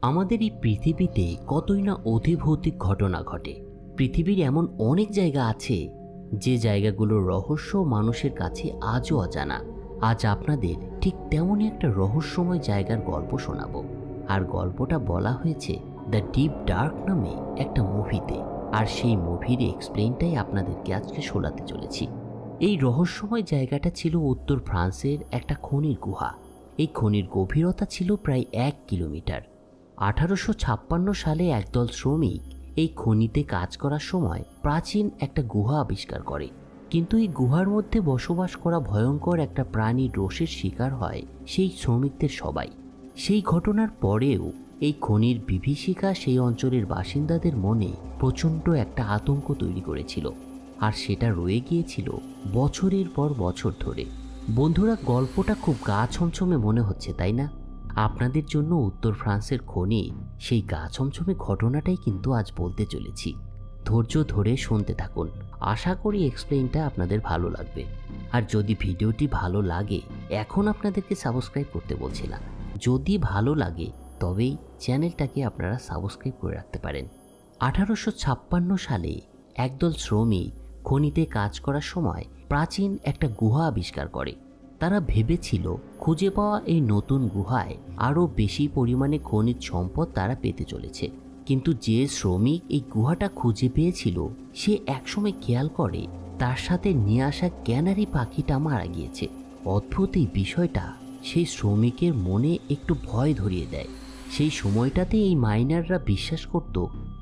আমাদের এই পৃথিবীতে কতই না অধিভৌতিক ঘটনা ঘটে। পৃথিবীর এমন অনেক জায়গা আছে যে জায়গাগুলোর রহস্য মানুষের কাছে আজও অজানা। আজ আপনাদের ঠিক তেমনই একটা রহস্যময় জায়গার গল্প শোনাবো। আর গল্পটা বলা হয়েছে দ্য ডিপ ডার্ক নামে একটা মুভিতে। আর সেই মুভির এক্সপ্লেনটাই আপনাদেরকে আজকে শোনাতে চলেছি। এই রহস্যময় জায়গাটা ছিল উত্তর ফ্রান্সের একটা খনির গুহা। এই খনির গভীরতা ছিল প্রায় 1 কিলোমিটার। 1856 সালে একদল শ্রমিক এই খনিতে কাজ করার সময় প্রাচীন একটা গুহা আবিষ্কার করে। কিন্তু এই গুহার মধ্যে বসবাস করা ভয়ঙ্কর একটা প্রাণীর রোষের শিকার হয় সেই শ্রমিকদের সবাই। সেই ঘটনার পরেও এই খনির বিভীষিকা সেই অঞ্চলের বাসিন্দাদের মনে প্রচণ্ড একটা আতঙ্ক তৈরি করেছিল। আর সেটা রয়ে গিয়েছিল বছরের পর বছর ধরে। বন্ধুরা, গল্পটা খুব গা ছমছমে মনে হচ্ছে, তাই না? আপনাদের জন্য উত্তর ফ্রান্সের খনি সেই গা ছমছমে ঘটনাটাই কিন্তু আজ বলতে চলেছি। ধৈর্য ধরে শুনতে থাকুন। আশা করি এক্সপ্লেইনটা আপনাদের ভালো লাগবে। আর যদি ভিডিওটি ভালো লাগে, এখন আপনাদেরকে সাবস্ক্রাইব করতে বলছি না, যদি ভালো লাগে তবেই চ্যানেলটাকে আপনারা সাবস্ক্রাইব করে রাখতে পারেন। 1856 সালে একদল শ্রমিক খনিতে কাজ করার সময় প্রাচীন একটা গুহা আবিষ্কার করে। তারা ভেবেছিল খুঁজে পাওয়া এই নতুন গুহায় আরও বেশি পরিমাণে খনিজ সম্পদ তারা পেতে চলেছে। কিন্তু যে শ্রমিক এই গুহাটা খুঁজে পেয়েছিল সে একসময় খেয়াল করে তার সাথে নিয়ে আসা ক্যানারি পাখিটা মারা গিয়েছে। অদ্ভুত এই বিষয়টা সেই শ্রমিকের মনে একটু ভয় ধরিয়ে দেয়। সেই সময়টাতে এই মাইনাররা বিশ্বাস করত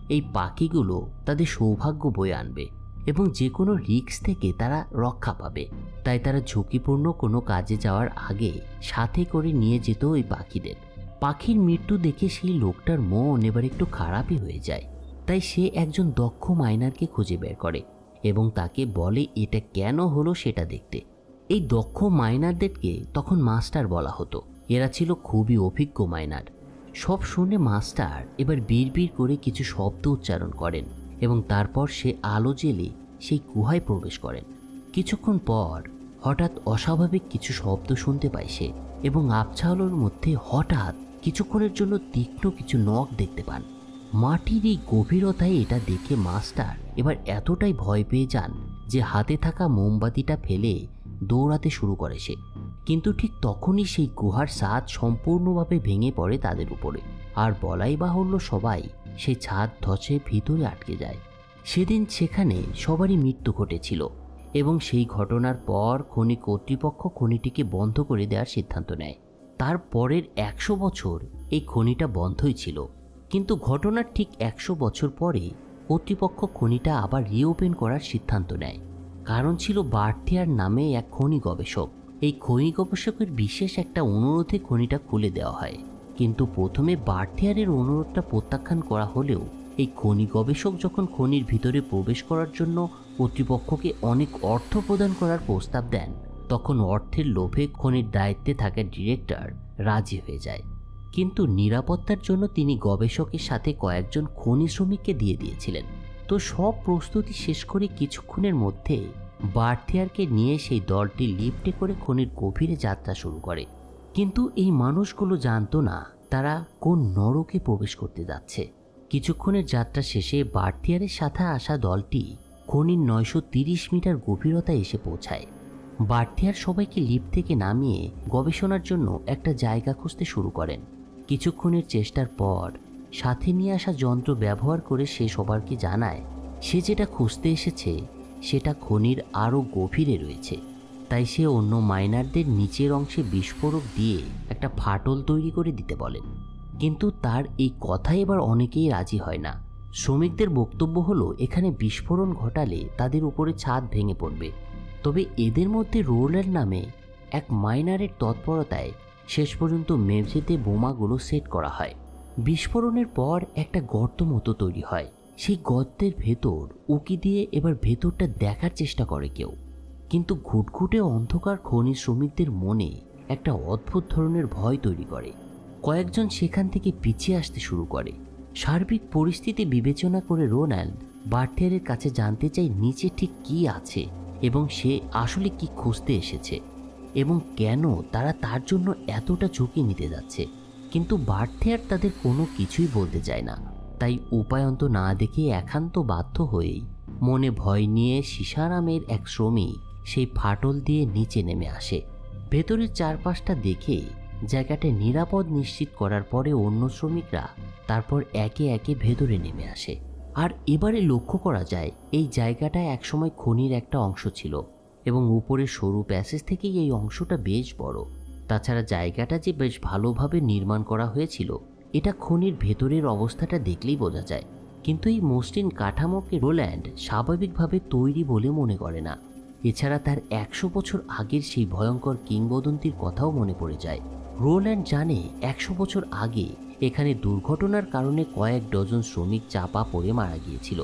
এই পাখিগুলো তাদের সৌভাগ্য বয়ে আনবে এবং যে কোনো রিস্ক থেকে তারা রক্ষা পাবে। তাই তারা ঝুঁকিপূর্ণ কোনো কাজে যাওয়ার আগে সাথে করে নিয়ে যেত ওই পাখিদের। পাখির মৃত্যু দেখে সেই লোকটার মন এবার একটু খারাপই হয়ে যায়। তাই সে একজন দক্ষ মাইনারকে খুঁজে বের করে এবং তাকে বলে এটা কেন হলো সেটা দেখতে। এই দক্ষ মাইনারদেরকে তখন মাস্টার বলা হতো। এরা ছিল খুবই অভিজ্ঞ মাইনার। সব শুনে মাস্টার এবার বিড়বিড় করে কিছু শব্দ উচ্চারণ করেন এবং তারপর সে আলো জ্বেলে সেই গুহায় প্রবেশ করেন। কিছুক্ষণ পর হঠাৎ অস্বাভাবিক কিছু শব্দ শুনতে পায় সে এবং আবছা আলোর মধ্যে হঠাৎ কিছুক্ষণের জন্য তীক্ষ্ণ কিছু নখ দেখতে পান। মাটির এই গভীরতায় এটা দেখে মাস্টার এবার এতটাই ভয় পেয়ে যান যে হাতে থাকা মোমবাতিটা ফেলে দৌড়াতে শুরু করে সে। কিন্তু ঠিক তখনই সেই গুহার ছাদ সম্পূর্ণভাবে ভেঙে পড়ে তাদের উপরে। আর বলাই বাহুল্য সবাই সেই ছাদ ধসে ভিতরে আটকে যায়। সেদিন সেখানে সবারই মৃত্যু ঘটেছিল এবং সেই ঘটনার পর খনি কর্তৃপক্ষ খনিটিকে বন্ধ করে দেওয়ার সিদ্ধান্ত নেয়। তার পরের 100 বছর এই খনিটা বন্ধই ছিল। কিন্তু ঘটনার ঠিক 100 বছর পরে কর্তৃপক্ষ খনিটা আবার রিওপেন করার সিদ্ধান্ত নেয়। কারণ ছিল বার্থিয়ার নামে এক খনি গবেষক। এই খনি গবেষকের বিশেষ একটা অনুরোধে খনিটা খুলে দেওয়া হয়। কিন্তু প্রথমে বার্থিয়ারের অনুরোধটা প্রত্যাখ্যান করা হলেও এই খনি গবেষক যখন খনির ভিতরে প্রবেশ করার জন্য কর্তৃপক্ষকে অনেক অর্থ প্রদান করার প্রস্তাব দেন, তখন অর্থের লোভে খনির দায়িত্বে থাকা ডিরেক্টর রাজি হয়ে যায়। কিন্তু নিরাপত্তার জন্য তিনি গবেষকের সাথে কয়েকজন খনি শ্রমিককে দিয়ে দিয়েছিলেন। তো সব প্রস্তুতি শেষ করে কিছুক্ষণের মধ্যে বার্থিয়ারকে নিয়ে সেই দলটি লিফটে করে খনির গভীরে যাত্রা শুরু করে। কিন্তু এই মানুষগুলো জানতো না তারা কোন নরকে প্রবেশ করতে যাচ্ছে। কিছুক্ষণের যাত্রা শেষে বার্থিয়ারের সাথে আসা দলটি খনির 930 মিটার গভীরতায় এসে পৌঁছায়। বার্থিয়ার সবাইকে লিফট থেকে নামিয়ে গবেষণার জন্য একটা জায়গা খুঁজতে শুরু করেন। কিছুক্ষণের চেষ্টার পর সাথে নিয়ে আসা যন্ত্র ব্যবহার করে সে সবাইকে জানায় সে যেটা খুঁজতে এসেছে সেটা খনির আরও গভীরে রয়েছে। তাই সে অন্য মাইনারদের নিচের অংশে বিস্ফোরক দিয়ে একটা ফাটল তৈরি করে দিতে বলেন। কিন্তু তার এই কথায় এবার অনেকেই রাজি হয় না। শ্রমিকদের বক্তব্য হলো এখানে বিস্ফোরণ ঘটালে তাদের উপরে ছাদ ভেঙে পড়বে। তবে এদের মধ্যে রোলার নামে এক মাইনারের তৎপরতায় শেষ পর্যন্ত মেঝেতে বোমাগুলো সেট করা হয়। বিস্ফোরণের পর একটা গর্ত মতো তৈরি হয়। সেই গর্তের ভেতর উকি দিয়ে এবার ভেতরটা দেখার চেষ্টা করে কেউ। কিন্তু ঘুটঘুটে অন্ধকার খনি শ্রমিকদের মনে একটা অদ্ভুত ধরনের ভয় তৈরি করে। কয়েকজন সেখান থেকে পিছিয়ে আসতে শুরু করে। সার্বিক পরিস্থিতি বিবেচনা করে রোনাল্ড বার্থিয়ারের কাছে জানতে চায় নিচে ঠিক কি আছে এবং সে আসলে কি খুঁজতে এসেছে এবং কেন তারা তার জন্য এতটা ঝুঁকি নিতে যাচ্ছে। কিন্তু বার্থিয়ার তাদের কোনো কিছুই বলতে চায় না। তাই উপায়ন্ত না দেখে একান্ত বাধ্য হয়েই মনে ভয় নিয়ে সিসা নামের এক শ্রমিক সেই ফাটল দিয়ে নিচে নেমে আসে। ভেতরের চারপাশটা দেখে জায়গাটা নিরাপদ নিশ্চিত করার পরে অন্য শ্রমিকরা তারপর একে একে ভেতরে নেমে আসে। আর এবারে লক্ষ্য করা যায় এই জায়গাটা একসময় খনির একটা অংশ ছিল এবং উপরের সরু প্যাসেজ থেকেই এই অংশটা বেশ বড়। তাছাড়া জায়গাটা যে বেশ ভালোভাবে নির্মাণ করা হয়েছিল এটা খনির ভেতরের অবস্থাটা দেখলেই বোঝা যায়। কিন্তু এই মসৃণ কাঠামোকে রোল্যান্ড স্বাভাবিকভাবে তৈরি বলে মনে করে না। এছাড়া তার 100 বছর আগের সেই ভয়ঙ্কর কিংবদন্তির কথাও মনে পড়ে যায়। রোল্যান্ড জানে 100 বছর আগে এখানে দুর্ঘটনার কারণে কয়েক ডজন শ্রমিক চাপা পড়ে মারা গিয়েছিল।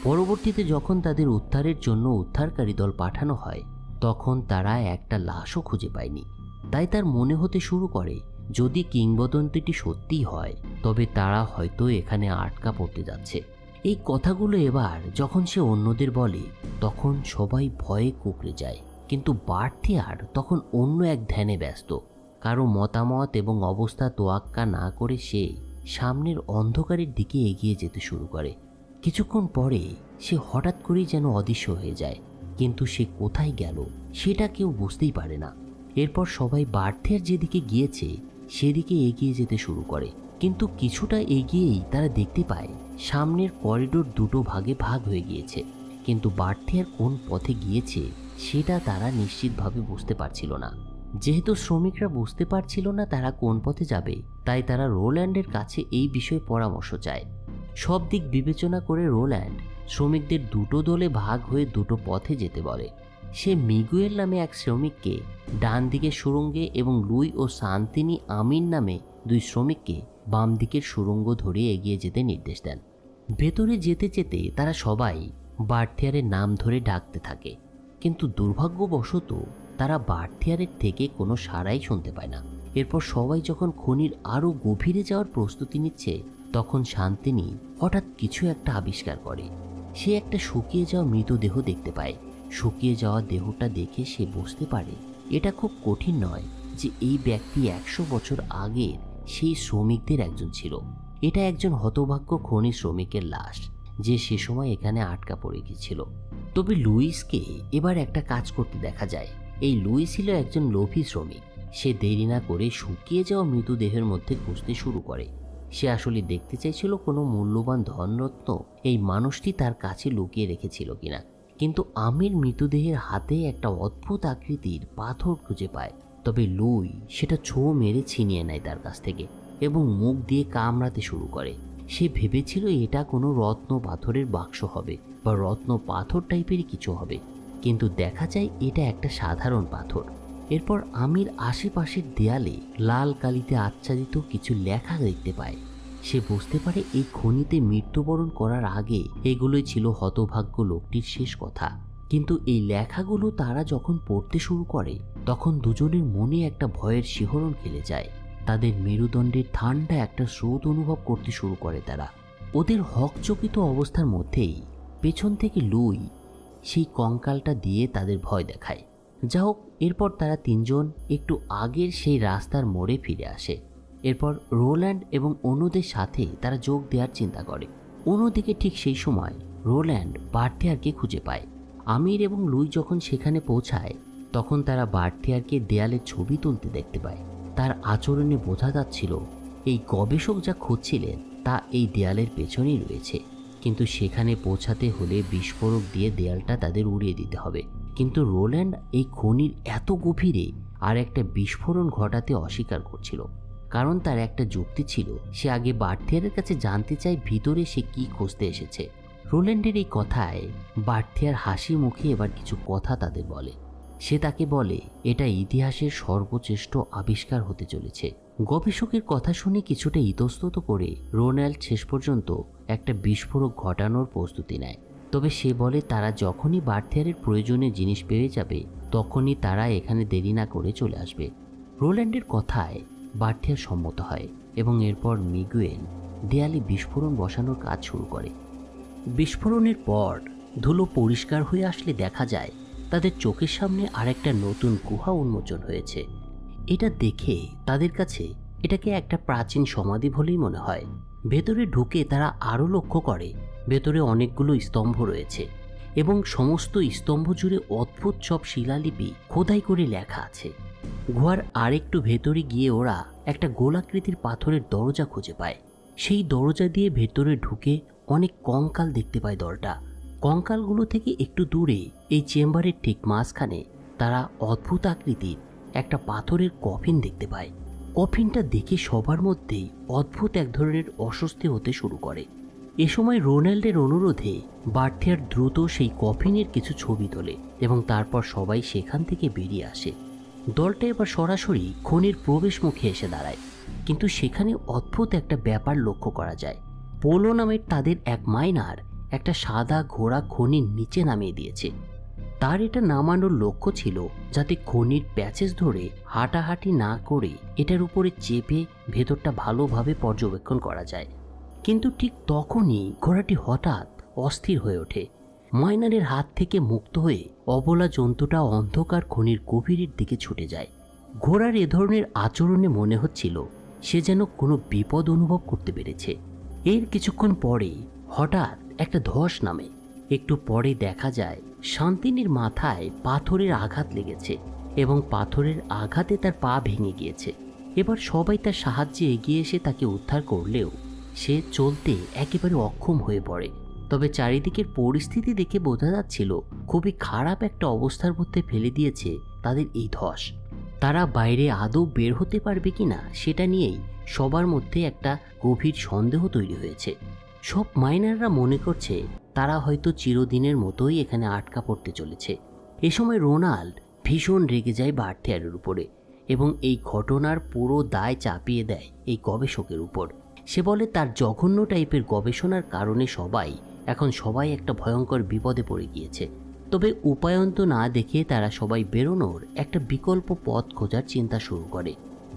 পরবর্তীতে যখন তাদের উদ্ধারের জন্য উদ্ধারকারী দল পাঠানো হয় তখন তারা একটা লাশও খুঁজে পায়নি। তাই তার মনে হতে শুরু করে যদি কিংবদন্তিটি সত্যিই হয় তবে তারা হয়তো এখানে আটকা পড়তে যাচ্ছে। এই কথাগুলো এবার যখন সে অন্যদের বলে তখন সবাই ভয়ে কুঁকড়ে যায়। কিন্তু বার্থিয়ার তখন অন্য এক ধ্যানে ব্যস্ত। কারো মতামত এবং অবস্থা তোয়াক্কা না করে সে সামনের অন্ধকারের দিকে এগিয়ে যেতে শুরু করে। কিছুক্ষণ পরে সে হঠাৎ করেই যেন অদৃশ্য হয়ে যায়, কিন্তু সে কোথায় গেল সেটা কেউ বুঝতেই পারে না। এরপর সবাই বার্থিয়ার যেদিকে গিয়েছে সেদিকে এগিয়ে যেতে শুরু করে। কিন্তু কিছুটা এগিয়েই তারা দেখতে পায় সামনের করিডোর দুটো ভাগে ভাগ হয়ে গিয়েছে। কিন্তু বার্থিয়ার কোন পথে গিয়েছে সেটা তারা নিশ্চিতভাবে বুঝতে পারছিল না। যেহেতু শ্রমিকরা বুঝতে পারছিল না তারা কোন পথে যাবে, তাই তারা রোল্যান্ডের কাছে এই বিষয়ে পরামর্শ চায়। সব দিক বিবেচনা করে রোল্যান্ড শ্রমিকদের দুটো দলে ভাগ হয়ে দুটো পথে যেতে বলে। সে মিগুয়েল নামে এক শ্রমিককে ডান দিকের সুড়ঙ্গে এবং লুই ও সান্তিনি আমিন নামে দুই শ্রমিককে বাম দিকের সুড়ঙ্গ ধরে এগিয়ে যেতে নির্দেশ দেন। ভেতরে যেতে যেতে তারা সবাই বার্থিয়ারের নাম ধরে ডাকতে থাকে, কিন্তু দুর্ভাগ্যবশত তারা বার্থিয়ারের থেকে কোনো সাড়াই শুনতে পায় না। এরপর সবাই যখন খনির আরও গভীরে যাওয়ার প্রস্তুতি নিচ্ছে তখন শান্তিনী হঠাৎ কিছু একটা আবিষ্কার করে। সে একটা শুকিয়ে যাওয়া মৃতদেহ দেখতে পায়। শুকিয়ে যাওয়া দেহটা দেখে সে বুঝতে পারে এটা খুব কঠিন নয় যে এই ব্যক্তি 100 বছর আগের সেই শ্রমিকদের একজন ছিল। এটা একজন হতভাগ্য খনি শ্রমিকের লাশ যে সে সময় এখানে আটকা পড়ে গিয়েছিল। তবে লুইসকে এবার একটা কাজ করতে দেখা যায়। এই লুইস ছিল একজন লোভী শ্রমিক। সে দেরি না করে শুকিয়ে যাওয়া মৃতদেহের মধ্যে খুঁজতে শুরু করে। সে আসলে দেখতে চাইছিল কোনো মূল্যবান ধনরত্ন এই মানুষটি তার কাছে লুকিয়ে রেখেছিল কিনা। কিন্তু আমির মৃতদেহের হাতে একটা অদ্ভুত আকৃতির পাথর খুঁজে পায়। তবে লুই সেটা ছোঁ মেরে ছিনিয়ে নেয় তার কাছ থেকে এবং মুখ দিয়ে কামড়াতে শুরু করে। সে ভেবেছিল এটা কোনো রত্ন পাথরের বাক্স হবে বা রত্ন পাথর টাইপেরই কিছু হবে, কিন্তু দেখা যায় এটা একটা সাধারণ পাথর। এরপর আমির আশেপাশের দেয়ালে লাল কালিতে আচ্ছাদিত কিছু লেখা দেখতে পায়। সে বুঝতে পারে এই খনিতে মৃত্যুবরণ করার আগে এগুলোই ছিল হতভাগ্য লোকটির শেষ কথা। কিন্তু এই লেখাগুলো তারা যখন পড়তে শুরু করে তখন দুজনের মনে একটা ভয়ের শিহরণ খেলে যায়। তাদের মেরুদণ্ডের ঠান্ডা একটা স্রোত অনুভব করতে শুরু করে তারা। ওদের হকচকিত অবস্থার মধ্যেই পেছন থেকে লুই সেই কঙ্কালটা দিয়ে তাদের ভয় দেখায়। যা হোক, এরপর তারা তিনজন একটু আগের সেই রাস্তার মোড়ে ফিরে আসে। এরপর রোল্যান্ড এবং অন্যদের সাথে তারা যোগ দেওয়ার চিন্তা করে। অন্যদিকে ঠিক সেই সময় রোল্যান্ড বার্থিয়ারকে খুঁজে পায়। আমির এবং লুই যখন সেখানে পৌঁছায় তখন তারা বার্থিয়ারকে দেয়ালে ছবি তুলতে দেখতে পায়। তার আচরণে বোঝা যাচ্ছিল এই গবেষক যা খুঁজছিলেন তা এই দেয়ালের পেছনেই রয়েছে। কিন্তু সেখানে পৌঁছাতে হলে বিস্ফোরক দিয়ে দেয়ালটা তাদের উড়িয়ে দিতে হবে। কিন্তু রোল্যান্ড এই খনির এত গভীরে আর একটা বিস্ফোরণ ঘটাতে অস্বীকার করছিল, কারণ তার একটা যুক্তি ছিল। সে আগে বার্থিয়ারের কাছে জানতে চায় ভিতরে সে কি খুঁজতে এসেছে। রোল্যান্ডের এই কথায় বার্থিয়ার হাসি মুখে এবার কিছু কথা তাদের বলে। সে তাকে বলে এটা ইতিহাসের সর্বশ্রেষ্ঠ আবিষ্কার হতে চলেছে। গবেষকের কথা শুনে কিছুটা ইতস্তত করে রোল্যান্ড শেষ পর্যন্ত একটা বিস্ফোরক ঘটানোর প্রস্তুতি নেয়। তবে সে বলে তারা যখনই বার্থিয়ারের প্রয়োজনীয় জিনিস পেয়ে যাবে তখনই তারা এখানে দেরি না করে চলে আসবে। রোল্যান্ডের কথায় বার্থিয়ার সম্মত হয় এবং এরপর মিগুয়েল দেয়ালে বিস্ফোরণ বসানোর কাজ শুরু করে। বিস্ফোরণের পর ধুলো পরিষ্কার হয়ে আসলে দেখা যায় তাদের চোখের সামনে আরেকটা নতুন গুহা উন্মোচন হয়েছে। এটা দেখে তাদের কাছে এটাকে একটা প্রাচীন সমাধি বলেই মনে হয়। ভেতরে ঢুকে তারা আরও লক্ষ্য করে ভেতরে অনেকগুলো স্তম্ভ রয়েছে এবং সমস্ত স্তম্ভ জুড়ে অদ্ভুত সব শিলালিপি খোদাই করে লেখা আছে। গুহার আরেকটু ভেতরে গিয়ে ওরা একটা গোলাকৃতির পাথরের দরজা খুঁজে পায়। সেই দরজা দিয়ে ভেতরে ঢুকে অনেক কঙ্কাল দেখতে পায় দলটা। কঙ্কালগুলো থেকে একটু দূরে এই চেম্বারের ঠিক মাঝখানে তারা অদ্ভুত আকৃতির একটা পাথরের কফিন দেখতে পায়। কফিনটা দেখে সবার মধ্যেই অদ্ভুত এক ধরনের অস্বস্তি হতে শুরু করে। এ সময় রোনাল্ডের অনুরোধে বার্থিয়ার দ্রুত সেই কফিনের কিছু ছবি তোলে এবং তারপর সবাই সেখান থেকে বেরিয়ে আসে। দলটা এবার সরাসরি খনির প্রবেশ মুখে এসে দাঁড়ায়, কিন্তু সেখানে অদ্ভুত একটা ব্যাপার লক্ষ্য করা যায়। পোলো নামের তাদের এক মাইনার একটা সাদা ঘোড়া খনির নিচে নামিয়ে দিয়েছে। তার এটা নামানোর লক্ষ্য ছিল যাতে খনির প্যাচেস ধরে হাঁটাহাঁটি না করে এটার উপরে চেপে ভেতরটা ভালোভাবে পর্যবেক্ষণ করা যায়। কিন্তু ঠিক তখনই ঘোড়াটি হঠাৎ অস্থির হয়ে ওঠে। মাইনারের হাত থেকে মুক্ত হয়ে অবলা জন্তুটা অন্ধকার খনির গভীরের দিকে ছুটে যায়। ঘোড়ার এ ধরনের আচরণে মনে হচ্ছিল সে যেন কোনো বিপদ অনুভব করতে পেরেছে। এর কিছুক্ষণ পরে হঠাৎ একটা ধস নামে। একটু পরে দেখা যায় শান্তিনীর মাথায় পাথরের আঘাত লেগেছে এবং পাথরের আঘাতে তার পা ভেঙে গিয়েছে। এবার সবাই তার সাহায্যে এগিয়ে এসে তাকে উদ্ধার করলেও সে চলতে একেবারে অক্ষম হয়ে পড়ে। তবে চারিদিকের পরিস্থিতি দেখে বোঝা যাচ্ছিল খুবই খারাপ একটা অবস্থার মধ্যে ফেলে দিয়েছে তাদের এই ধস। তারা বাইরে আদৌ বের হতে পারবে কিনা সেটা নিয়েই সবার মধ্যে একটা গভীর সন্দেহ তৈরি হয়েছে। সব মাইনাররা মনে করছে তারা হয়তো চিরদিনের মতোই এখানে আটকা পড়তে চলেছে। এ সময় রোনাল্ড ভীষণ রেগে যায় বার্থিয়ারের উপরে এবং এই ঘটনার পুরো দায় চাপিয়ে দেয় এই গবেষকের উপর। সে বলে তার জঘন্য টাইপের গবেষণার কারণে সবাই একটা ভয়ঙ্কর বিপদে পড়ে গিয়েছে। তবে উপায়ন্ত না দেখে তারা সবাই বেরোনোর একটা বিকল্প পথ খোঁজার চিন্তা শুরু করে।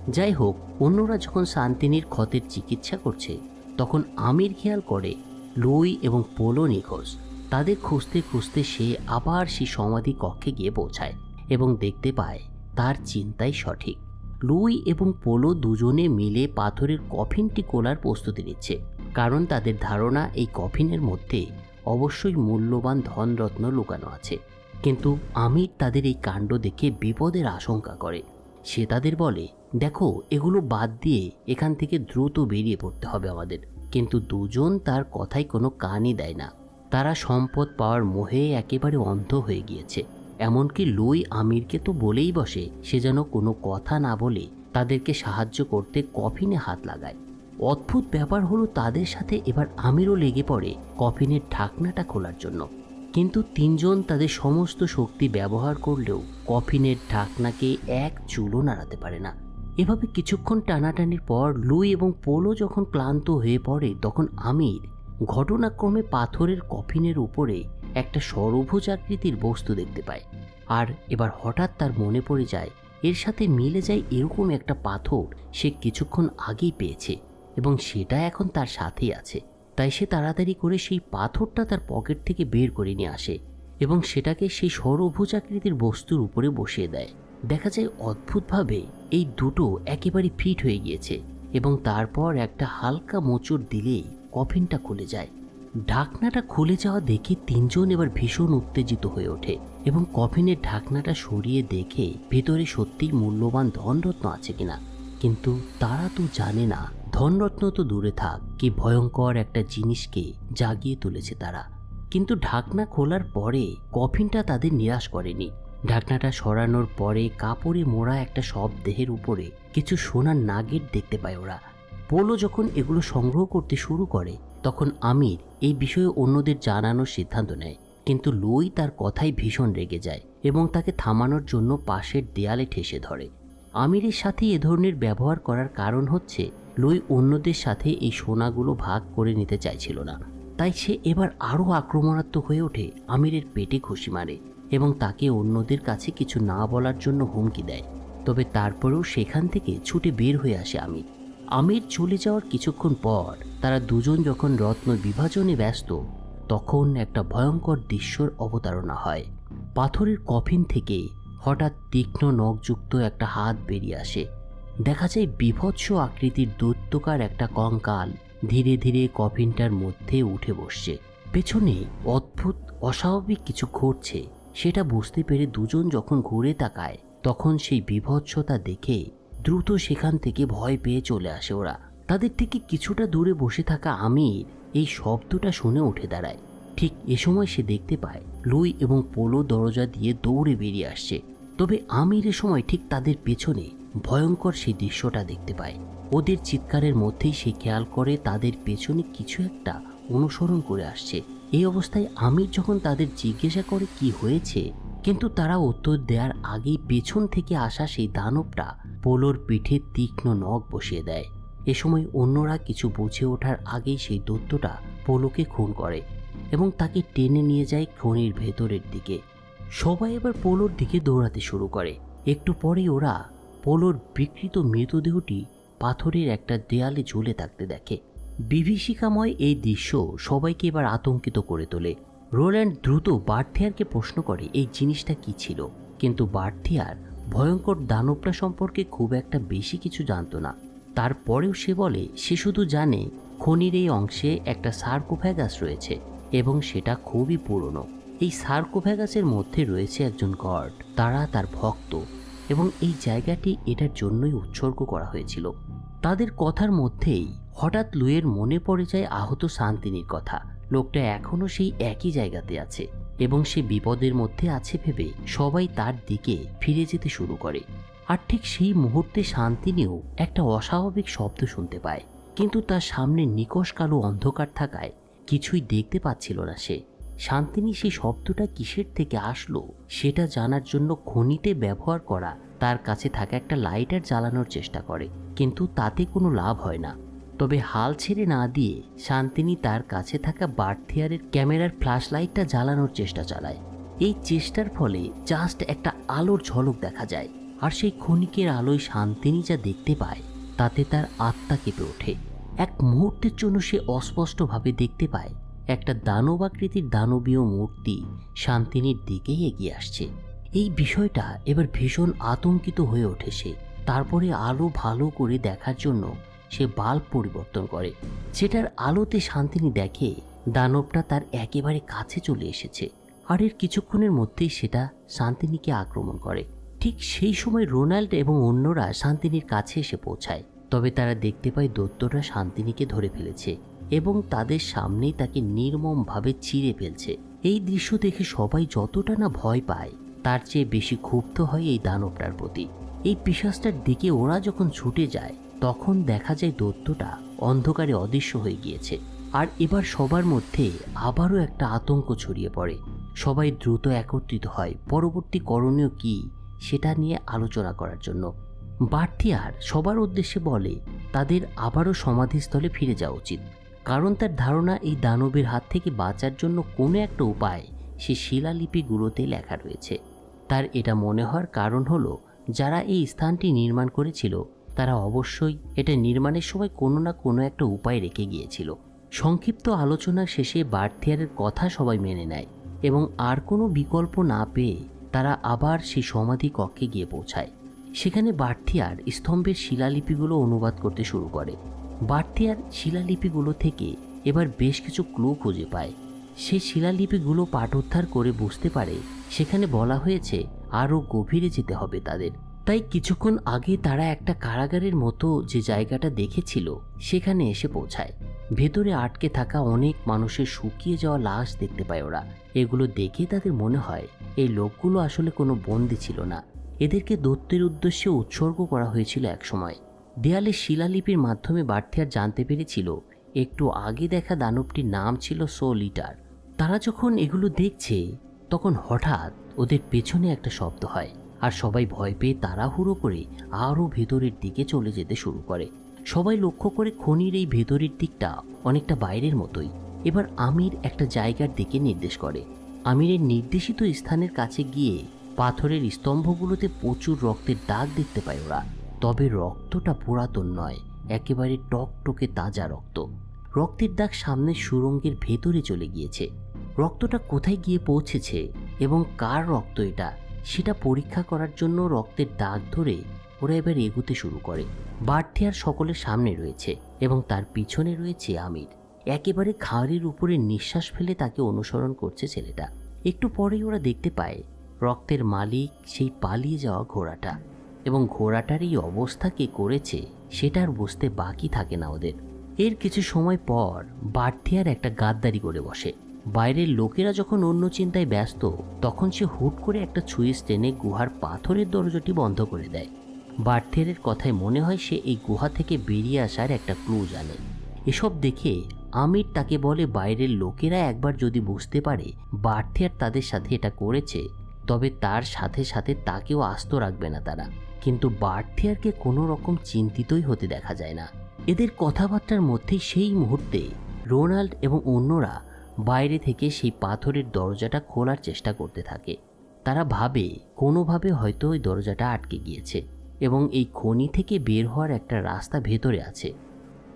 যাই হোক, অন্যরা যখন শান্তিনীর ক্ষতের চিকিৎসা করছে তখন আমির খেয়াল করে লুই এবং পোলো নিখোঁজ। তাদের খুঁজতে খুঁজতে সে আবার সেই সমাধি কক্ষে গিয়ে পৌঁছায় এবং দেখতে পায় তার চিন্তাই সঠিক। লুই এবং পোলো দুজনে মিলে পাথরের কফিনটি খোলার প্রস্তুতি নিচ্ছে, কারণ তাদের ধারণা এই কফিনের মধ্যে অবশ্যই মূল্যবান ধনরত্ন লুকানো আছে। কিন্তু আমির তাদের এই কাণ্ড দেখে বিপদের আশঙ্কা করে। সে তাদের বলে, দেখো, এগুলো বাদ দিয়ে এখান থেকে দ্রুত বেরিয়ে পড়তে হবে আমাদের। কিন্তু দুজন তার কথায় কোনো কানই দেয় না। তারা সম্পদ পাওয়ার মোহে একেবারে অন্ধ হয়ে গিয়েছে। এমনকি লুই আমিরকে তো বলেই বসে সে যেন কোনো কথা না বলে তাদেরকে সাহায্য করতে কফিনে হাত লাগায়। অদ্ভুত ব্যাপার হলো, তাদের সাথে এবার আমিরও লেগে পড়ে কফিনের ঢাকনাটা খোলার জন্য। কিন্তু তিনজন তাদের সমস্ত শক্তি ব্যবহার করলেও কফিনের ঢাকনাকে এক চুলও নাড়াতে পারে না। এভাবে কিছুক্ষণ টানাটানির পর লুই এবং পোলো যখন ক্লান্ত হয়ে পড়ে তখন আমির ঘটনাক্রমে পাথরের কফিনের উপরে একটা ষড়ভুজ আকৃতির বস্তু দেখতে পায়। আর এবার হঠাৎ তার মনে পড়ে যায় এর সাথে মিলে যায় এরকম একটা পাথর সে কিছুক্ষণ আগেই পেয়েছে এবং সেটা এখন তার সাথেই আছে। তাই সে তাড়াতাড়ি করে সেই পাথরটা তার পকেট থেকে বের করে নিয়ে আসে এবং সেটাকে সেই ষড়ভুজ আকৃতির বস্তুর উপরে বসিয়ে দেয়। দেখা যায় অদ্ভুতভাবে এই দুটো একেবারে ফিট হয়ে গিয়েছে এবং তারপর একটা হালকা মোচড় দিলেই কফিনটা খুলে যায়। ঢাকনাটা খুলে যাওয়া দেখে তিনজন এবার ভীষণ উত্তেজিত হয়ে ওঠে এবং কফিনের ঢাকনাটা সরিয়ে দেখে ভেতরে সত্যিই মূল্যবান ধনরত্ন আছে কিনা। কিন্তু তারা তো জানে না ধনরত্ন তো দূরে থাক, কি ভয়ঙ্কর একটা জিনিসকে জাগিয়ে তুলেছে তারা। কিন্তু ঢাকনা খোলার পরে কফিনটা তাদের নিরাশ করেনি। ঢাকনাটা সরানোর পরে কাপড়ে মোড়া একটা শবদেহের উপরে কিছু সোনার নাগেট দেখতে পায় ওরা। পোলো যখন এগুলো সংগ্রহ করতে শুরু করে তখন আমির এই বিষয়ে অন্যদের জানানোর সিদ্ধান্ত নেয়, কিন্তু লুই তার কথায় ভীষণ রেগে যায় এবং তাকে থামানোর জন্য পাশের দেয়ালে ঠেসে ধরে। আমিরের সাথে এ ধরনের ব্যবহার করার কারণ হচ্ছে লুই অন্যদের সাথে এই সোনাগুলো ভাগ করে নিতে চাইছিল না। তাই সে এবার আরও আক্রমণাত্মক হয়ে ওঠে, আমিরের পেটে ঘুষি মারে এবং তাকে অন্যদের কাছে কিছু না বলার জন্য হুমকি দেয়। তবে তারপরেও সেখান থেকে ছুটে বের হয়ে আসে আমির। আমির চলে যাওয়ার কিছুক্ষণ পর তারা দুজন যখন রত্ন বিভাজনে ব্যস্ত তখন একটা ভয়ঙ্কর দৃশ্যর অবতারণা হয়। পাথরের কফিন থেকে হঠাৎ তীক্ষ্ণ নখযুক্ত একটা হাত বেরিয়ে আসে দেখা যায় বীভৎস আকৃতির দৈত্যকার একটা কঙ্কাল ধীরে ধীরে কফিনটার মধ্যে উঠে বসছে। পেছনে অদ্ভুত অস্বাভাবিক কিছু ঘটছে সেটা বুঝতে পেরে দুজন যখন ঘুরে তাকায় তখন সেই বীভৎসতা দেখে দ্রুত সেখান থেকে ভয় পেয়ে চলে আসে ওরা। তাদের থেকে কিছুটা দূরে বসে থাকা আমির এই শব্দটা শুনে উঠে দাঁড়ায়। ঠিক এ সময় সে দেখতে পায় লুই এবং পোলো দরজা দিয়ে দৌড়ে বেরিয়ে আসছে। তবে আমির এ সময় ঠিক তাদের পেছনে ভয়ঙ্কর সেই দৃশ্যটা দেখতে পায়। ওদের চিৎকারের মধ্যেই সে খেয়াল করে তাদের পেছনে কিছু একটা অনুসরণ করে আসছে। এই অবস্থায় আমির যখন তাদের জিজ্ঞাসা করে কি হয়েছে, কিন্তু তারা উত্তর দেওয়ার আগেই পেছন থেকে আসা সেই দানবটা পোলোর পিঠে তীক্ষ্ণ নখ বসিয়ে দেয়। এ সময় অন্যরা কিছু বুঝে ওঠার আগেই সেই দৈত্যটা পোলোকে খুন করে এবং তাকে টেনে নিয়ে যায় খনির ভেতরের দিকে। সবাই এবার পোলোর দিকে দৌড়াতে শুরু করে। একটু পরেই ওরা পোলোর বিকৃত মৃতদেহটি পাথরের একটা দেয়ালে ঝুলে থাকতে দেখে। বিভীষিকাময় এই দৃশ্য সবাইকে এবার আতঙ্কিত করে তোলে। রোল্যান্ড দ্রুত বার্থিয়ারকে প্রশ্ন করে এই জিনিসটা কি ছিল, কিন্তু বার্থিয়ার ভয়ঙ্কর দানবটা সম্পর্কে খুব একটা বেশি কিছু জানতো না। তারপরেও সে বলে সে শুধু জানে খনির এই অংশে একটা সার্কোফ্যাগাস রয়েছে এবং সেটা খুবই পুরনো। এই সার্কোফ্যাগাসের মধ্যে রয়েছে একজন গড, তারা তার ভক্ত এবং এই জায়গাটি এটার জন্যই উৎসর্গ করা হয়েছিল। তাদের কথার মধ্যেই হঠাৎ লুইয়ের মনে পড়ে যায় আহত শান্তিনীর কথা। লোকটা এখনো সেই একই জায়গাতে আছে এবং সে বিপদের মধ্যে আছে ভেবে সবাই তার দিকে ফিরে যেতে শুরু করে। আর ঠিক সেই মুহূর্তে শান্তিনীও একটা অস্বাভাবিক শব্দ শুনতে পায়, কিন্তু তার সামনে নিকষ কালো অন্ধকার থাকায় কিছুই দেখতে পাচ্ছিল না সে। শান্তিনী সেই শব্দটা কিসের থেকে আসলো সেটা জানার জন্য খনিতে ব্যবহার করা তার কাছে থাকা একটা লাইটার জ্বালানোর চেষ্টা করে, কিন্তু তাতে কোনো লাভ হয় না। তবে হাল ছেড়ে না দিয়ে শান্তিনী তার কাছে থাকা বার্থিয়ারের ক্যামেরার ফ্ল্যাশ লাইটটা জ্বালানোর চেষ্টা চালায়। এই চেষ্টার ফলে জাস্ট একটা আলোর ঝলক দেখা যায়, আর সেই ক্ষণিকের আলোয় শান্তিনী যা দেখতে পায় তাতে তার আত্মা কেঁপে ওঠে। এক মুহূর্তের জন্য সে অস্পষ্টভাবে দেখতে পায় একটা দানবাকৃতির দানবীয় মূর্তি শান্তিনীর দিকেই এগিয়ে আসছে। এই বিষয়টা এবার ভীষণ আতঙ্কিত হয়ে ওঠে সে। তারপরে আলো ভালো করে দেখার জন্য সে বাল্ব পরিবর্তন করে, সেটার আলোতে শান্তিনী দেখে দানবটা তার একেবারে কাছে চলে এসেছে, আর এর কিছুক্ষণের মধ্যেই সেটা শান্তিনীকে আক্রমণ করে। ঠিক সেই সময় রোনাল্ড এবং অন্যরা শান্তিনীর কাছে এসে পৌঁছায়। তবে তারা দেখতে পায় দৈত্যটা শান্তিনীকে ধরে ফেলেছে এবং তাদের সামনেই তাকে নির্মমভাবে চিরে ফেলছে। এই দৃশ্য দেখে সবাই যতটা না ভয় পায় তার চেয়ে বেশি ক্ষুব্ধ হয় এই দানবটার প্রতি। এই পিশাচটার দিকে ওরা যখন ছুটে যায় তখন দেখা যায় দৈত্যটা অন্ধকারে অদৃশ্য হয়ে গিয়েছে। আর এবার সবার মধ্যে আবারও একটা আতঙ্ক ছড়িয়ে পড়ে। সবাই দ্রুত একত্রিত হয় পরবর্তী করণীয় কি সেটা নিয়ে আলোচনা করার জন্য। বার্থিয়ার সবার উদ্দেশ্যে বলে তাদের আবারও সমাধিস্থলে ফিরে যাওয়া উচিত, কারণ তার ধারণা এই দানবের হাত থেকে বাঁচার জন্য কোনো একটা উপায় সে শিলালিপিগুলোতে লেখা রয়েছে। তার এটা মনে হওয়ার কারণ হলো যারা এই স্থানটি নির্মাণ করেছিল তারা অবশ্যই এটা নির্মাণের সময় কোনো না কোনো একটা উপায় রেখে গিয়েছিল। সংক্ষিপ্ত আলোচনার শেষে বার্থিয়ারের কথা সবাই মেনে নেয় এবং আর কোনো বিকল্প না পেয়ে তারা আবার সেই সমাধি কক্ষে গিয়ে পৌঁছায়। সেখানে বার্থিয়ার স্তম্ভের শিলালিপিগুলো অনুবাদ করতে শুরু করে। বার্থিয়ার শিলালিপিগুলো থেকে এবার বেশ কিছু ক্লু খুঁজে পায়। সেই শিলালিপিগুলো পাঠোদ্ধার করে বুঝতে পারে সেখানে বলা হয়েছে আরও গভীরে যেতে হবে তাদের। তাই কিছুক্ষণ আগে তারা একটা কারাগারের মতো যে জায়গাটা দেখেছিল সেখানে এসে পৌঁছায়। ভেতরে আটকে থাকা অনেক মানুষের শুকিয়ে যাওয়া লাশ দেখতে পায় ওরা। এগুলো দেখে তাদের মনে হয় এই লোকগুলো আসলে কোনো বন্দী ছিল না, এদেরকে দৈত্যের উদ্দেশ্যে উৎসর্গ করা হয়েছিল একসময়। দেয়ালে শিলালিপির মাধ্যমে বার্থিয়ার জানতে পেরেছিল একটু আগে দেখা দানবটির নাম ছিল সোল ইটার। তারা যখন এগুলো দেখছে তখন হঠাৎ ওদের পেছনে একটা শব্দ হয়, আর সবাই ভয় পেয়ে তাড়াহুড়ো করে আরও ভেতরের দিকে চলে যেতে শুরু করে। সবাই লক্ষ্য করে খনির এই ভেতরের দিকটা অনেকটা বাইরের মতোই। এবার আমির একটা জায়গার দিকে নির্দেশ করে। আমিরের নির্দেশিত স্থানের কাছে গিয়ে পাথরের স্তম্ভগুলোতে প্রচুর রক্তের দাগ দেখতে পায় ওরা। তবে রক্তটা পুরাতন নয়, একেবারে টকটকে তাজা রক্ত। রক্তের দাগ সামনের সুড়ঙ্গের ভেতরে চলে গিয়েছে। রক্তটা কোথায় গিয়ে পৌঁছেছে এবং কার রক্ত এটা সেটা পরীক্ষা করার জন্য রক্তের দাগ ধরে ওরা এবার এগোতে শুরু করে। বার্থিয়ার সকলের সামনে রয়েছে এবং তার পিছনে রয়েছে আমির। একেবারে ঘাড়ের উপরে নিঃশ্বাস ফেলে তাকে অনুসরণ করছে ছেলেটা। একটু পরেই ওরা দেখতে পায় রক্তের মালিক সেই পালিয়ে যাওয়া ঘোড়াটা, এবং ঘোড়াটার এই অবস্থা কে করেছে সেটা আর বুঝতে বাকি থাকে না ওদের। এর কিছু সময় পর বার্থিয়ার একটা গাদ্দারি করে বসে। বাইরের লোকেরা যখন অন্য চিন্তায় ব্যস্ত, তখন সে হুট করে একটা সুইচ টেনে গুহার পাথরের দরজাটি বন্ধ করে দেয়। বার্থিয়ারের কথায় মনে হয় সে এই গুহা থেকে বেরিয়ে আসার একটা ক্লু জানে। এসব দেখে আমির তাকে বলে বাইরের লোকেরা একবার যদি বুঝতে পারে বার্থিয়ার তাদের সাথে এটা করেছে, তবে তার সাথে সাথে তাকেও আস্ত রাখবে না তারা। কিন্তু বার্থিয়ারকে কোনো রকম চিন্তিতই হতে দেখা যায় না। এদের কথাবার্তার মধ্যেই সেই মুহূর্তে রোনাল্ড এবং অন্যরা বাইরে থেকে সেই পাথরের দরজাটা খোলার চেষ্টা করতে থাকে। তারা ভাবে কোনোভাবে হয়তো ওই দরজাটা আটকে গিয়েছে এবং এই খনি থেকে বের হওয়ার একটা রাস্তা ভেতরে আছে।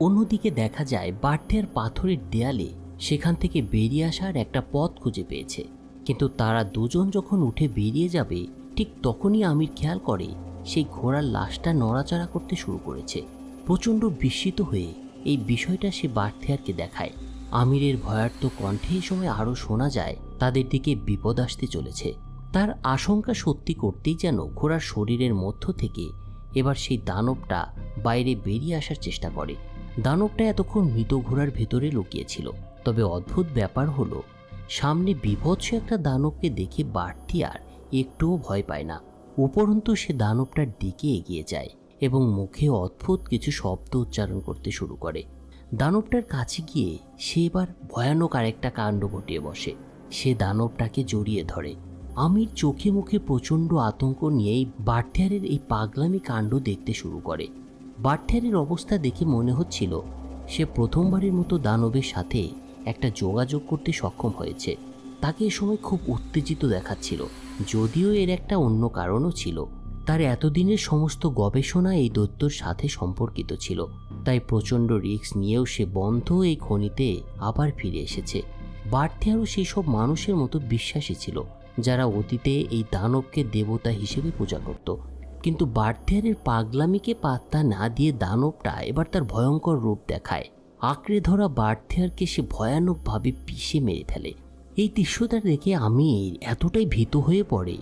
অন্যদিকে দেখা যায় বার্থিয়ার পাথরের দেয়ালে সেখান থেকে বেরিয়ে আসার একটা পথ খুঁজে পেয়েছে। কিন্তু তারা দুজন যখন উঠে বেরিয়ে যাবে, ঠিক তখনই আমির খেয়াল করে সেই ঘোড়ার লাশটা নড়াচড়া করতে শুরু করেছে। প্রচণ্ড বিস্মিত হয়ে এই বিষয়টা সে বার্থিয়ারকে দেখায়। আমিরের ভয়ার্ত কণ্ঠে এই সময় আরও শোনা যায় তাদের দিকে বিপদ আসতে চলেছে। তার আশঙ্কা সত্যি করতেই যেন ঘোড়ার শরীরের মধ্য থেকে এবার সেই দানবটা বাইরে বেরিয়ে আসার চেষ্টা করে। দানবটা এতক্ষণ মৃত ঘোড়ার ভেতরে লুকিয়েছিল। তবে অদ্ভুত ব্যাপার হলো, সামনে বিভৎস একটা দানবকে দেখে বার্থিয়ার একটুও ভয় পায় না। উপরন্তু সে দানবটার দিকে এগিয়ে যায় এবং মুখে অদ্ভুত কিছু শব্দ উচ্চারণ করতে শুরু করে। দানবটার কাছে গিয়ে সে এবার ভয়ানক আরেকটা কাণ্ড ঘটিয়ে বসে। সে দানবটাকে জড়িয়ে ধরে। আমির চোখে মুখে প্রচণ্ড আতঙ্ক নিয়েই বার্থিয়ারের এই পাগলামি কাণ্ড দেখতে শুরু করে। বার্থিয়ারের অবস্থা দেখে মনে হচ্ছিল সে প্রথমবারের মতো দানবের সাথে একটা যোগাযোগ করতে সক্ষম হয়েছে। তাকে এ সময় খুব উত্তেজিত দেখাচ্ছিল, যদিও এর একটা অন্য কারণও ছিল। তার এতদিনের সমস্ত গবেষণা এই দৈত্যর সাথে সম্পর্কিত ছিল, তাই প্রচণ্ড রিস্ক নিয়েও সে বন্ধ এই খনিতে আবার ফিরে এসেছে। বার্থিয়ারও সেই সব মানুষের মতো বিশ্বাসী ছিল যারা অতীতে এই দানবকে দেবতা হিসেবে পূজা করত। কিন্তু বার্থিয়ারের পাগলামিকে পাত্তা না দিয়ে দানবটা এবার তার ভয়ঙ্কর রূপ দেখায়। আঁকড়ে ধরা বার্থিয়ারকে সে ভয়ানকভাবে পিষে মেরে ফেলে। এই দৃশ্যটা দেখে আমির এতটাই ভীত হয়ে পড়ে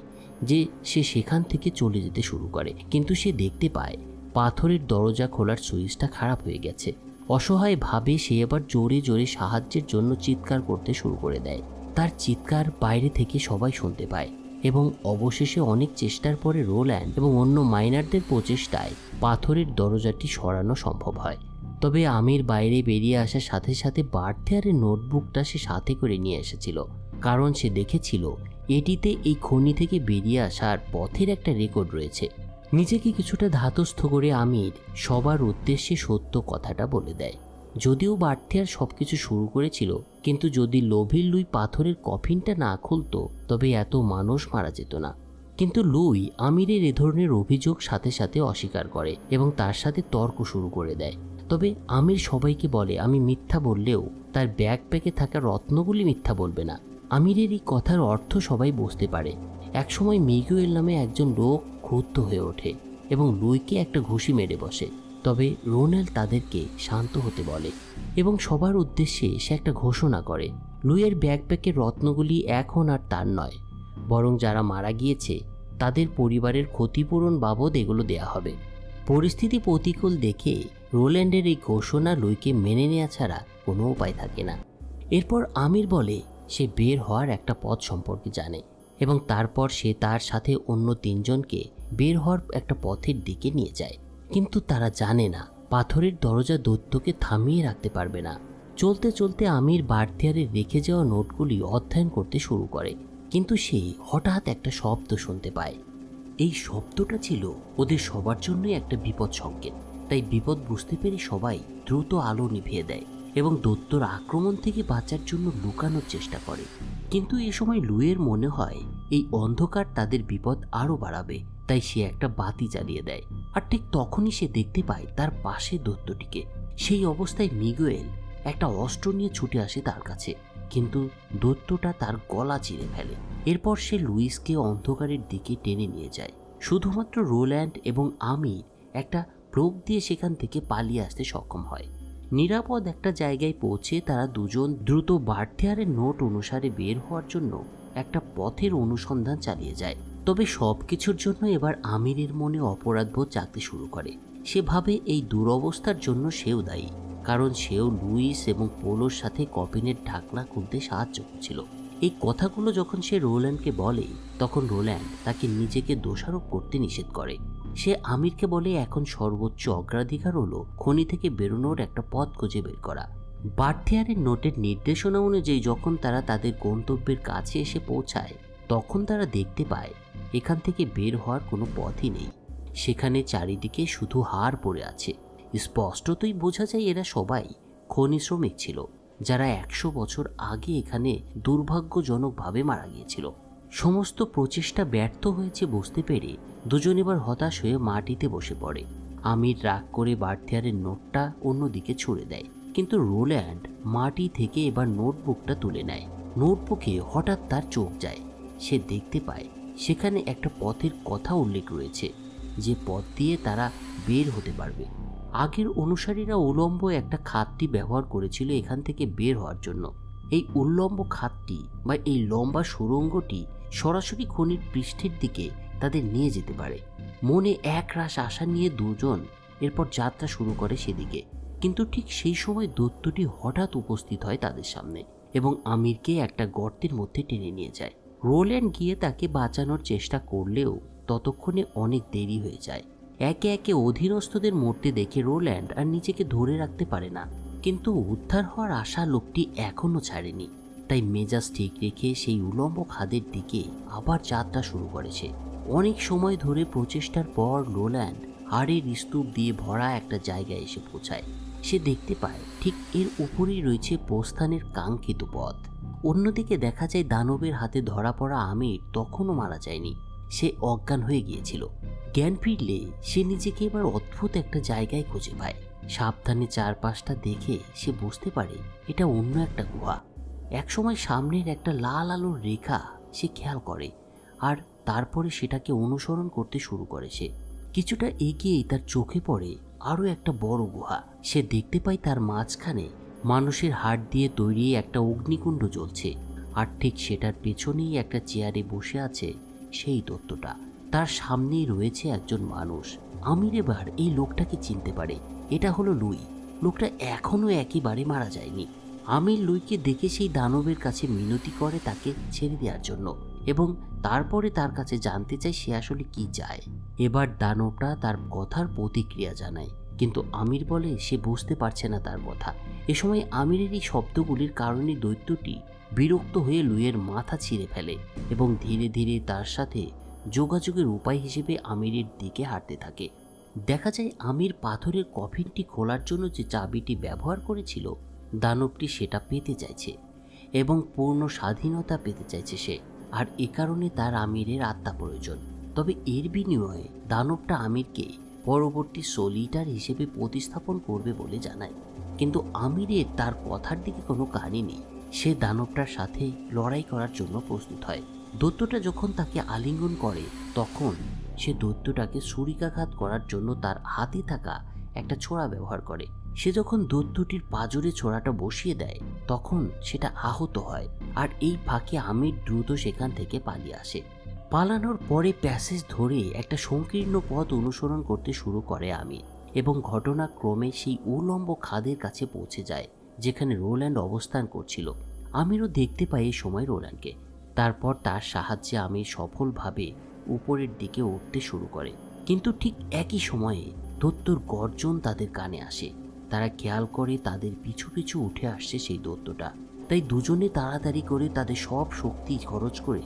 যে সে সেখান থেকে চলে যেতে শুরু করে। কিন্তু সে দেখতে পায় পাথরের দরজা খোলার সুইচটা খারাপ হয়ে গেছে। অসহায় ভাবে সে এবার জোরে জোরে সাহায্যের জন্য চিৎকার করতে শুরু করে দেয়। তার চিৎকার বাইরে থেকে সবাই শুনতে পায় এবং অবশেষে অনেক চেষ্টার পরে রোল্যান্ড এবং অন্য মাইনারদের প্রচেষ্টায় পাথরের দরজাটি সরানো সম্ভব হয়। তবে আমির বাইরে বেরিয়ে আসার সাথে সাথে বার্থিয়ারের নোটবুকটা সে সাথে করে নিয়ে এসেছিল, কারণ সে দেখেছিল এটিতে এই খনি থেকে বেরিয়ে আসার পথের একটা রেকর্ড রয়েছে। নিজেকে কিছুটা ধাতস্থ করে আমির সবার উদ্দেশ্যে সত্য কথাটা বলে দেয়। যদিও বার্থিয়ার সবকিছু শুরু করেছিল, কিন্তু যদি লোভির লুই পাথরের কফিনটা না খুলতো তবে এত মানুষ মারা যেত না। কিন্তু লুই আমিরের এ ধরনের অভিযোগ সাথে সাথে অস্বীকার করে এবং তার সাথে তর্ক শুরু করে দেয়। তবে আমির সবাইকে বলে আমি মিথ্যা বললেও তার ব্যাকপ্যাকে থাকা রত্নগুলি মিথ্যা বলবে না। আমিরের এই কথার অর্থ সবাই বুঝতে পারে। একসময় মিগুয়েল নামে একজন লোক ক্রুদ্ধ হয়ে ওঠে এবং লুইকে একটা ঘুষি মেরে বসে। তবে রোনেল তাদেরকে শান্ত হতে বলে এবং সবার উদ্দেশ্যে সে একটা ঘোষণা করে, লুইয়ের ব্যাকপ্যাকের রত্নগুলি এখন আর তার নয়, বরং যারা মারা গিয়েছে তাদের পরিবারের ক্ষতিপূরণ বাবদ এগুলো দেয়া হবে। পরিস্থিতি প্রতিকূল দেখে রোল্যান্ডের এই ঘোষণা লুইকে মেনে নেওয়া ছাড়া কোনো উপায় থাকে না। এরপর আমির বলে সে বের হওয়ার একটা পথ সম্পর্কে জানে এবং তারপর সে তার সাথে অন্য তিনজনকে বের হওয়ার একটা পথের দিকে নিয়ে যায়। কিন্তু তারা জানে না পাথরের দরজা দৈত্যকে থামিয়ে রাখতে পারবে না। চলতে চলতে আমির বার্থিয়ারের রেখে যাওয়া নোটগুলি অধ্যয়ন করতে শুরু করে, কিন্তু সে হঠাৎ একটা শব্দ শুনতে পায়। এই শব্দটা ছিল ওদের সবার জন্যই একটা বিপদ সংকেত। তাই বিপদ বুঝতে পেরে সবাই দ্রুত আলো নিভিয়ে দেয় এবং দৈত্যর আক্রমণ থেকে বাঁচার জন্য লুকানোর চেষ্টা করে। কিন্তু এ সময় লুইয়ের মনে হয় এই অন্ধকার তাদের বিপদ আরও বাড়াবে, তাই সে একটা বাতি জ্বালিয়ে দেয়। আর ঠিক তখনই সে দেখতে পায় তার পাশে দৈত্যটিকে। সেই অবস্থায় মিগুয়েল একটা অস্ত্র নিয়ে ছুটে আসে তার কাছে, কিন্তু দৈত্যটা তার গলা চিরে ফেলে। এরপর সে লুইসকে অন্ধকারের দিকে টেনে নিয়ে যায়। শুধুমাত্র রোল্যান্ড এবং আমির একটা প্রোব দিয়ে সেখান থেকে পালিয়ে আসতে সক্ষম হয়। নিরাপদ একটা জায়গায় পৌঁছে তারা দুজন দ্রুত বার্থেয়ারের নোট অনুসারে বের হওয়ার জন্য একটা পথের অনুসন্ধান চালিয়ে যায়। তবে সবকিছুর জন্য এবার আমিরের মনে অপরাধবোধ জাগতে শুরু করে। সে ভাবে এই দুরবস্থার জন্য সেও দায়ী, কারণ সেও লুইস এবং পোলোর সাথে কফিনের ঢাকনা খুলতে সাহায্য করছিল। এই কথাগুলো যখন সে রোল্যান্ডকে বলে, তখন রোল্যান্ড তাকে নিজেকে দোষারোপ করতে নিষেধ করে। সে আমিরকে বলে এখন সর্বোচ্চ অগ্রাধিকার হলো খনি থেকে বেরোনোর একটা পথ খুঁজে বের করা। বার্থেয়ারের নোটের নির্দেশনা অনুযায়ী যখন তারা তাদের গন্তব্যের কাছে এসে পৌঁছায়, তখন তারা দেখতে পায় এখান থেকে বের হওয়ার কোনো পথই নেই। সেখানে চারিদিকে শুধু হাড় পড়ে আছে। স্পষ্টতই বোঝা যায় এরা সবাই খনি শ্রমিক ছিল, যারা 100 বছর আগে এখানে দুর্ভাগ্যজনকভাবে মারা গিয়েছিল। সমস্ত প্রচেষ্টা ব্যর্থ হয়েছে বুঝতে পেরে দুজন এবার হতাশ হয়ে মাটিতে বসে পড়ে। আমির রাগ করে বার্থেয়ারের নোটটা অন্যদিকে ছুড়ে দেয়, কিন্তু রোল্যান্ড মাটি থেকে এবার নোটবুকটা তুলে নেয়। নোটবুকে হঠাৎ তার চোখ যায়। সে দেখতে পায় সেখানে একটা পথের কথা উল্লেখ রয়েছে, যে পথ দিয়ে তারা বের হতে পারবে। আগের অনুসারীরা উল্লম্ব একটা খাতটি ব্যবহার করেছিল এখান থেকে বের হওয়ার জন্য। এই উল্লম্ব খাতটি বা এই লম্বা সুড়ঙ্গটি সরাসরি খনির পৃষ্ঠের দিকে তাদের নিয়ে যেতে পারে। মনে একরাশ আশা নিয়ে দুজন এরপর যাত্রা শুরু করে সেদিকে। কিন্তু ঠিক সেই সময় দৈত্যটি হঠাৎ উপস্থিত হয় তাদের সামনে এবং আমিরকে একটা গর্তের মধ্যে টেনে নিয়ে যায়। রোল্যান্ড গিয়ে তাকে বাঁচানোর চেষ্টা করলেও ততক্ষণে অনেক দেরি হয়ে যায়। একে একে অধীনস্থদের মরতে দেখে রোল্যান্ড আর নিজেকে ধরে রাখতে পারে না, কিন্তু উদ্ধার হওয়ার আশা লোকটি এখনো ছাড়েনি। তাই মেজাজ ঠিক রেখে সেই উল্লম্ব খাদের দিকে আবার যাত্রা শুরু করেছে। অনেক সময় ধরে প্রচেষ্টার পর রোল্যান্ড হাড়ের স্তূপ দিয়ে ভরা একটা জায়গায় এসে পৌঁছায়। সে দেখতে পায় ঠিক এর উপরেই রয়েছে প্রস্থানের কাঙ্ক্ষিত পথ। অন্যদিকে দেখা যায় দানবের হাতে ধরা পড়া আমির তখনও মারা যায়নি, সে অজ্ঞান হয়ে গিয়েছিল। জ্ঞান ফিরলে সে নিজেকে এবার অদ্ভুত একটা জায়গায় খুঁজে পায়। সাবধানে চারপাশটা দেখে সে বুঝতে পারে এটা অন্য একটা গুহা। একসময় সামনের একটা লাল আলোর রেখা সে খেয়াল করে, আর তারপরে সেটাকে অনুসরণ করতে শুরু করে। সে কিছুটা এগিয়েই তার চোখে পড়ে আরও একটা বড় গুহা। সে দেখতে পায় তার মাঝখানে মানুষের হাড় দিয়ে তৈরি একটা অগ্নিকুণ্ড জ্বলছে, আর ঠিক সেটার পেছনেই একটা চেয়ারে বসে আছে সেই দৈত্যটা। তার সামনেই রয়েছে একজন মানুষ। আমির এবার এই লোকটাকে চিনতে পারে, এটা হলো লুই। লোকটা এখনো একেবারে মারা যায়নি। আমির লুইকে দেখে সেই দানবের কাছে মিনতি করে তাকে ছেড়ে দেওয়ার জন্য, এবং তারপরে তার কাছে জানতে চায় সে আসলে কি চায়। এবার দানবটা তার কথার প্রতিক্রিয়া জানায়, কিন্তু আমির বলে সে বুঝতে পারছে না তার কথা। এ সময় আমিরের এই শব্দগুলির কারণে দৈত্যটি বিরক্ত হয়ে লুইয়ের মাথা ছিঁড়ে ফেলে এবং ধীরে ধীরে তার সাথে যোগাযোগের উপায় হিসেবে আমিরের দিকে হাঁটতে থাকে। দেখা যায় আমির পাথরের কফিনটি খোলার জন্য যে চাবিটি ব্যবহার করেছিল, দানবটি সেটা পেতে চাইছে এবং পূর্ণ স্বাধীনতা পেতে চাইছে সে, আর এ কারণে তার আমিরের আত্মা প্রয়োজন। তবে এর বিনিময়ে দানবটা আমিরকে পরবর্তী সলিটার হিসেবে প্রতিস্থাপন করবে বলে জানায়। কিন্তু আমিরের তার কথার দিকে কোনো কানে নেই। সে দানবটার সাথে লড়াই করার জন্য প্রস্তুত হয়। দৈত্যটা যখন তাকে আলিঙ্গন করে, তখন সে দৈত্যটাকে ছুরিকাঘাত করার জন্য তার হাতে থাকা একটা ছোরা ব্যবহার করে। সে যখন দৈত্যটির পাঁজরে ছোরাটা বসিয়ে দেয়, তখন সেটা আহত হয়, আর এই ফাঁকে আমির দ্রুত সেখান থেকে পালিয়ে আসে। পালানোর পরে প্যাসেজ ধরে একটা সংকীর্ণ পথ অনুসরণ করতে শুরু করে আমির, এবং ঘটনাক্রমে সেই উল্লম্ব খাদের কাছে পৌঁছে যায় যেখানে রোল্যান্ড অবস্থান করছিল। আমিরও দেখতে পায় এই সময় রোল্যান্ডকে। তারপর তার সাহায্যে আমির সফলভাবে উপরের দিকে উঠতে শুরু করে। কিন্তু ঠিক একই সময়ে দৈত্যর গর্জন তাদের কানে আসে। তারা খেয়াল করে তাদের পিছু পিছু উঠে আসছে সেই দৈত্যটা। তাই দুজনে তাড়াতাড়ি করে তাদের সব শক্তি খরচ করে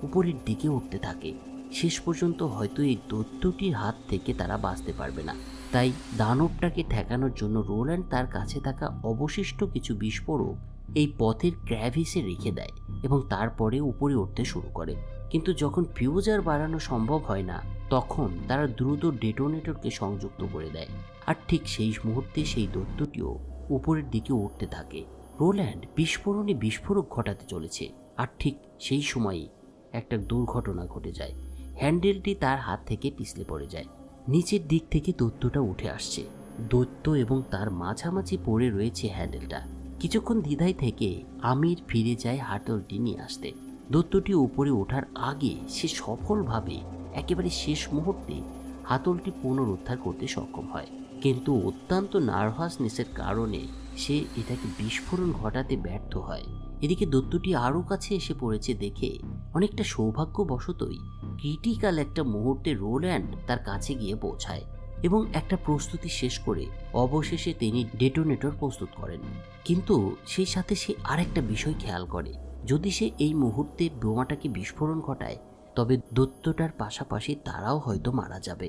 উপরের দিকে উঠতে থাকে। শেষ পর্যন্ত হয়তো এই দৈত্যটির হাত থেকে তারা বাঁচতে পারবে না। তাই দানবটাকে ঠেকানোর জন্য রোল্যান্ড তার কাছে থাকা অবশিষ্ট কিছু বিস্ফোরক এই পথের ক্র্যাভিসে রেখে দেয় এবং তারপরে উপরে উঠতে শুরু করে। কিন্তু যখন ফিউজ আর বাড়ানো সম্ভব হয় না, তখন তারা দ্রুত ডেটোনেটরকে সংযুক্ত করে দেয়, আর ঠিক সেই মুহূর্তে সেই দৈত্যটিও উপরের দিকে উঠতে থাকে। রোল্যান্ড বিস্ফোরণে বিস্ফোরক ঘটাতে চলেছে, আর ঠিক সেই সময়ই একটা দুর্ঘটনা ঘটে যায়। হ্যান্ডেলটি তার হাত থেকে পিছলে পড়ে যায়। নিচের দিক থেকে দৈত্যটা উঠে আসছে। দৈত্য এবং তার মাঝামাঝি পড়ে রয়েছে হ্যান্ডেলটা। কিছুক্ষণ দ্বিধায় থেকে আমির ফিরে যায় হাতলটি নিয়ে আসতে। দৈত্যটি উপরে ওঠার আগে সে সফলভাবে একেবারে শেষ মুহূর্তে হাতলটি পুনরুদ্ধার করতে সক্ষম হয়, কিন্তু অত্যন্ত নার্ভাসনেসের কারণে সে এটাকে বিস্ফোরণ ঘটাতে ব্যর্থ হয়। এদিকে দৈত্যটি আরও কাছে এসে পড়েছে দেখে অনেকটা সৌভাগ্যবশতই ক্রিটিক্যাল একটা মুহূর্তে রোল্যান্ড তার কাছে গিয়ে পৌঁছায় এবং একটা প্রস্তুতি শেষ করে অবশেষে তিনি ডেটোনেটর প্রস্তুত করেন। কিন্তু সেই সাথে সে আরেকটা বিষয় খেয়াল করে, যদি সে এই মুহূর্তে বোমাটাকে বিস্ফোরণ ঘটায় তবে দৈত্যটার পাশাপাশি তারাও হয়তো মারা যাবে।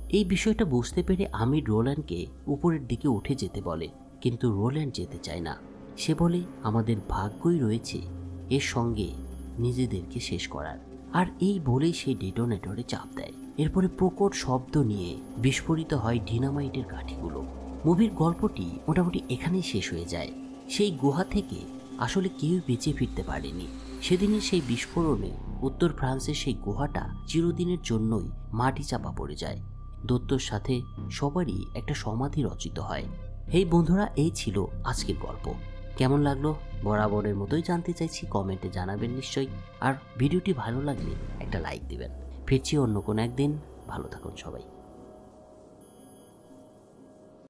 এই বিষয়টা বুঝতে পেরে আমির রোল্যান্ডকে উপরের দিকে উঠে যেতে বলে, কিন্তু রোল্যান্ড যেতে চায় না। সে বলে আমাদের ভাগ্যই রয়েছে এর সঙ্গে নিজেদেরকে শেষ করার। আর এই বলেই সে ডেটোনেটরে চাপ দেয়। এরপরে প্রকট শব্দ নিয়ে বিস্ফোরিত হয় ডিনামাইটের কাঠিগুলো। মুভির গল্পটি মোটামুটি এখানেই শেষ হয়ে যায়। সেই গুহা থেকে আসলে কেউ বেঁচে ফিরতে পারেনি। সেদিনের সেই বিস্ফোরণে উত্তর ফ্রান্সের সেই গুহাটা চিরদিনের জন্যই মাটি চাপা পড়ে যায়। দৈত্যর সাথে সবারই একটা সমাধি রচিত হয়। এই বন্ধুরা, এই ছিল আজকের গল্প। কেমন লাগলো বরাবরের মতোই জানতে চাইছি, কমেন্টে জানাবেন নিশ্চয়ই। আর ভিডিওটি ভালো লাগলে একটা লাইক দিবেন। ফিরছি অন্য কোনো একদিন। ভালো থাকুন সবাই।